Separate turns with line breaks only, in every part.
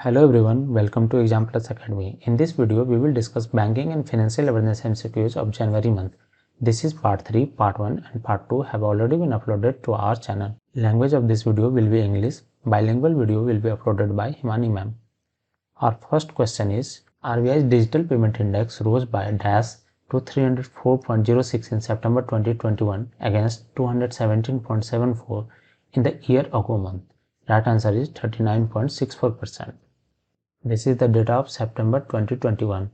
Hello everyone, welcome to Exam Plus Academy. In this video, we will discuss banking and financial awareness MCQs of January month. This is part 3, part 1 and part 2 have already been uploaded to our channel. Language of this video will be English. Bilingual video will be uploaded by Himani ma'am. Our first question is, RBI's digital payment index rose by dash to 304.06 in September 2021 against 217.74 in the year ago month. Right answer is 39.64%. This is the data of September 2021.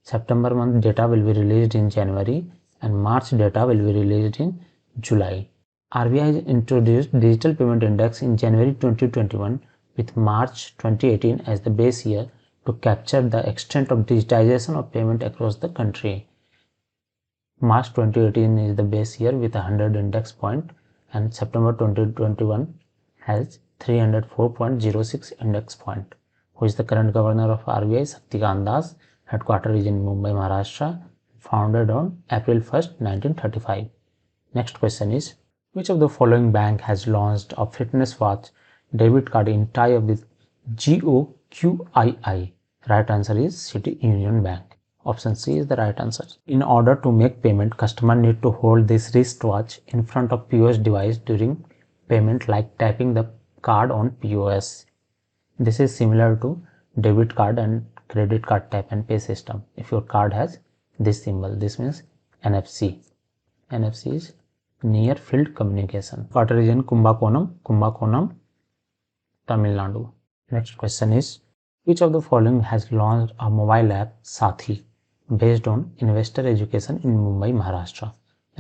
September month data will be released in January and March data will be released in July. RBI has introduced digital payment index in January 2021 with March 2018 as the base year to capture the extent of digitization of payment across the country. March 2018 is the base year with 100 index point and September 2021 has 304.06 index point. Who is the current governor of RBI? Shaktikant Das. Headquarters is in Mumbai, Maharashtra. Founded on April 1st, 1935. Next question is, which of the following bank has launched a fitness watch debit card in tie-up with GOQII? Right answer is City Union Bank. Option C is the right answer. In order to make payment, customer need to hold this wristwatch in front of POS device during payment, like tapping the card on POS. This is similar to debit card and credit card tap and pay system. If your card has this symbol, this means NFC. NFC is near field communication. Headquarters is in Kumbakonam, Tamil Nadu. Next question is, which of the following has launched a mobile app Sathi based on investor education in Mumbai, Maharashtra?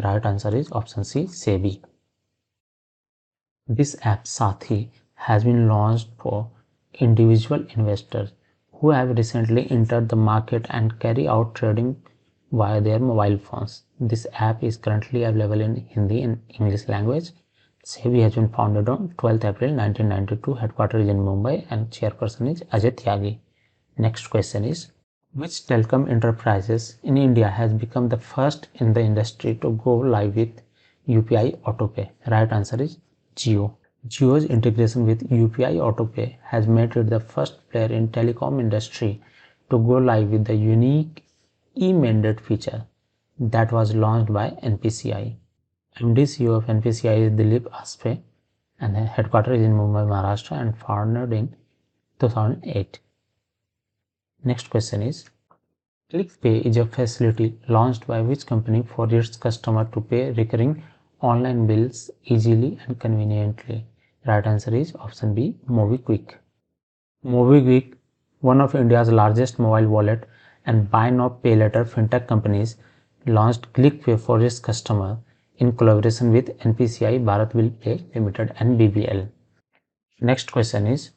Right answer is option C, SEBI. This app Sathi has been launched for individual investors who have recently entered the market and carry out trading via their mobile phones. This app is currently available in Hindi and English language. SEBI has been founded on 12th April 1992. Headquarters is in Mumbai and chairperson is Ajay Tyagi. Next question is, which telecom enterprises in India has become the first in the industry to go live with UPI Autopay? Right answer is Jio. Jio's integration with UPI Autopay has made it the first player in telecom industry to go live with the unique e-mandate feature that was launched by NPCI. MD CEO of NPCI is Dilip Aspe and the headquarters is in Mumbai, Maharashtra and founded in 2008. Next question is, ClickPay is a facility launched by which company for its customer to pay recurring online bills easily and conveniently? Right answer is option B, MobiKwik. MobiKwik, one of India's largest mobile wallet and buy now pay later fintech companies, launched ClickPay for its customer in collaboration with NPCI, Bharat Bill Pay Limited and BBL. Next question is,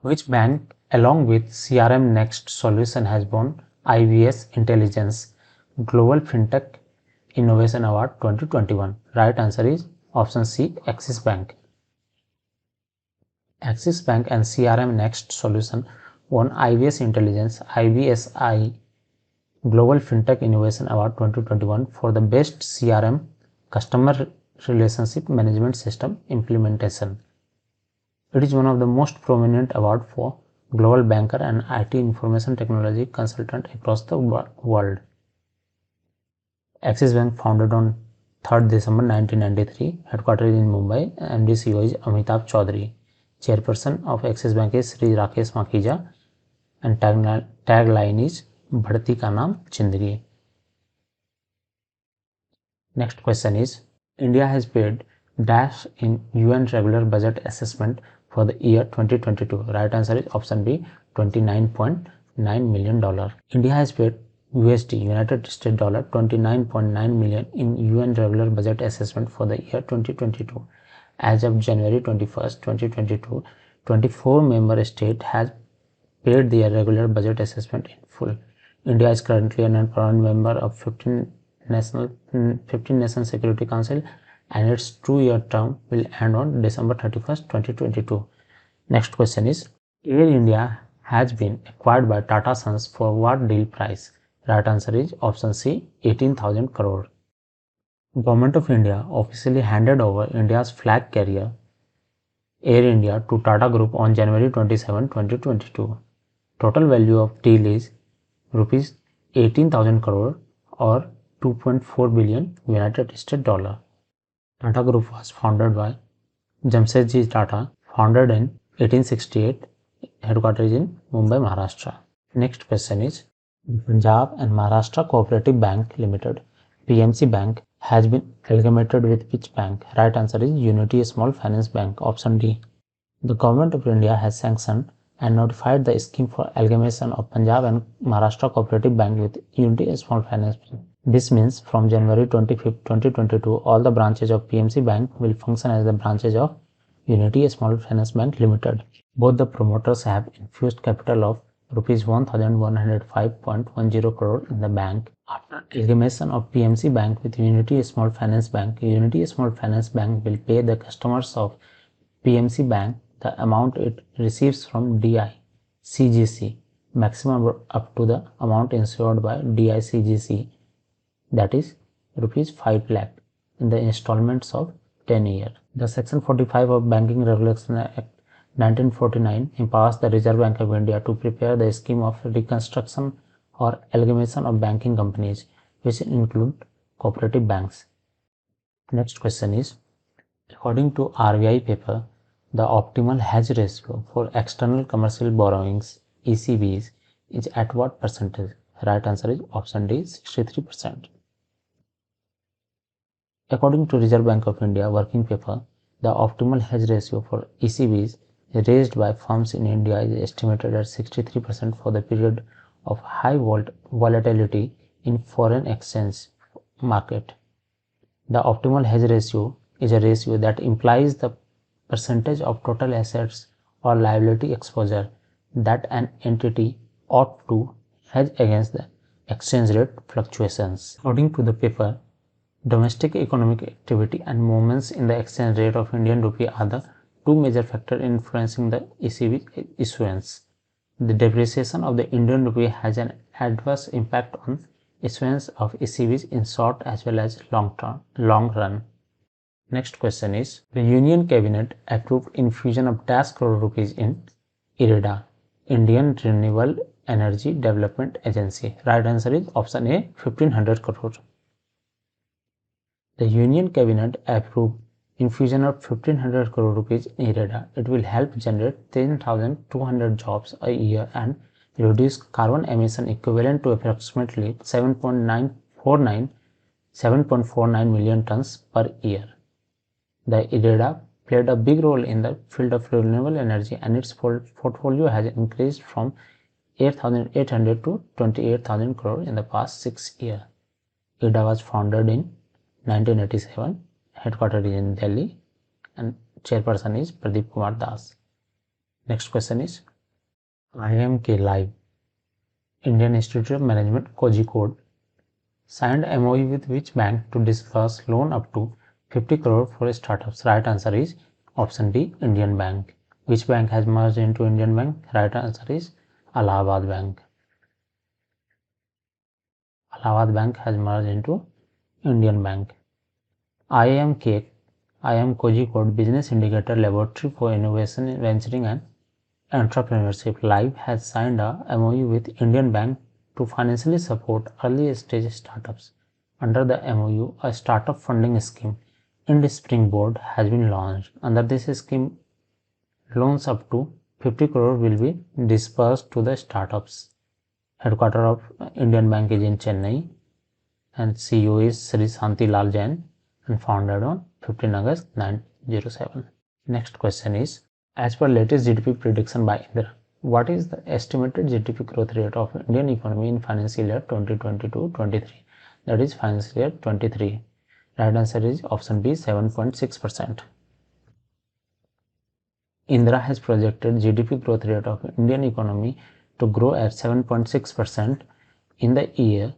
which bank along with CRM Next solution has won IBS Intelligence Global Fintech Innovation Award 2021? Right answer is option C, Axis Bank. Axis Bank and CRM Next solution won IBS Intelligence IBSI Global Fintech Innovation Award 2021 for the best CRM customer relationship management system implementation. It is one of the most prominent awards for global banker and IT information technology consultant across the world. Axis Bank founded on 3rd December 1993, headquarters in Mumbai, MD CEO is Amitabh Chaudhary. Chairperson of Axis Bank is Sri Rakesh Makhija and tagline is Bhadti ka naam Zindagi. Next question is, India has paid dash in UN regular budget assessment for the year 2022. Right answer is option B, $29.9 million. India has paid USD, United States dollar, $29.9 million in UN regular budget assessment for the year 2022. As of January 21st, 2022, 24 member states has paid their regular budget assessment in full. India is currently a non-permanent member of 15 Nation Security Council and its 2-year term will end on December 31st, 2022. Next question is, Air India has been acquired by Tata Sons for what deal price? Right answer is option C, 18,000 crore. Government of India officially handed over India's flag carrier Air India to Tata Group on January 27, 2022. Total value of deal is rupees 18,000 crore or 2.4 billion United States dollar. Tata Group was founded by Jamsetji Tata, founded in 1868, headquarters in Mumbai, Maharashtra. Next question is, Punjab and Maharashtra Cooperative Bank Limited, PMC Bank, has been amalgamated with which bank? Right answer is Unity Small Finance Bank, option D. The Government of India has sanctioned and notified the scheme for amalgamation of Punjab and Maharashtra Cooperative Bank with Unity Small Finance Bank. This means from January 25, 2022, all the branches of PMC Bank will function as the branches of Unity Small Finance Bank Limited. Both the promoters have infused capital of rupees 1,105.10 crore in the bank. After amalgamation of PMC Bank with Unity Small Finance Bank, Unity Small Finance Bank will pay the customers of PMC Bank the amount it receives from DICGC, maximum up to the amount insured by DICGC, that is rupees 5 lakh in the installments of 10 years. The Section 45 of Banking Regulation Act 1949 empowers the Reserve Bank of India to prepare the scheme of reconstruction or amalgamation of banking companies, which include cooperative banks. Next question is, according to RBI paper, the optimal hedge ratio for external commercial borrowings, ECBs, is at what percentage? Right answer is option D, 63%. According to Reserve Bank of India working paper, the optimal hedge ratio for ECBs raised by firms in India is estimated at 63% for the period of high volatility in foreign exchange market. The optimal hedge ratio is a ratio that implies the percentage of total assets or liability exposure that an entity ought to hedge against the exchange rate fluctuations. According to the paper, domestic economic activity and movements in the exchange rate of Indian rupee are the two major factors influencing the ECB issuance. The depreciation of the Indian rupee has an adverse impact on issuance of ECBs in short as well as long run. Next question is, the Union Cabinet approved infusion of 10 crore rupees in IREDA, Indian Renewable Energy Development Agency. Right answer is option A, 1500 crore. The Union Cabinet approved infusion of 1500 crore rupees in IREDA. It will help generate 10,200 jobs a year and reduce carbon emission equivalent to approximately 7.49 million tons per year. The IREDA played a big role in the field of renewable energy, and its portfolio has increased from 8,800 to 28,000 crore in the past 6 years. IREDA was founded in 1987, headquartered in Delhi, and chairperson is Pradeep Kumar Das. Next question is, IMK Live, Indian Institute of Management, Kozhikode, signed MOU with which bank to disburse loan up to 50 crore for startups? Right answer is option D, Indian Bank. Which bank has merged into Indian Bank? Right answer is Allahabad Bank. Allahabad Bank has merged into Indian Bank. IIM Kozhikode Business Indicator Laboratory for Innovation, Venturing and Entrepreneurship Live has signed a MOU with Indian Bank to financially support early stage startups. Under the MOU, a startup funding scheme, Ind Springboard, has been launched. Under this scheme, loans up to 50 crore will be disbursed to the startups. Headquarters of Indian Bank is in Chennai, and CEO is Sri Shanti Lal Jain, and founded on 15 August 1907. Next question is, as per latest GDP prediction by Indra, what is the estimated GDP growth rate of Indian economy in financial year 2022-23? That is financial year 23. Right answer is option B, 7.6%. Indra has projected GDP growth rate of Indian economy to grow at 7.6% in the year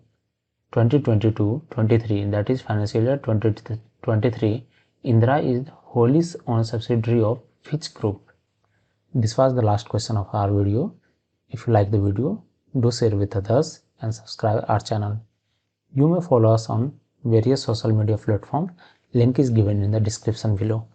2022-23, that is financial year 2023. Indra is wholly owned subsidiary of Fitch Group. This was the last question of our video. If you like the video, do share with others and subscribe our channel. You may follow us on various social media platforms. Link is given in the description below.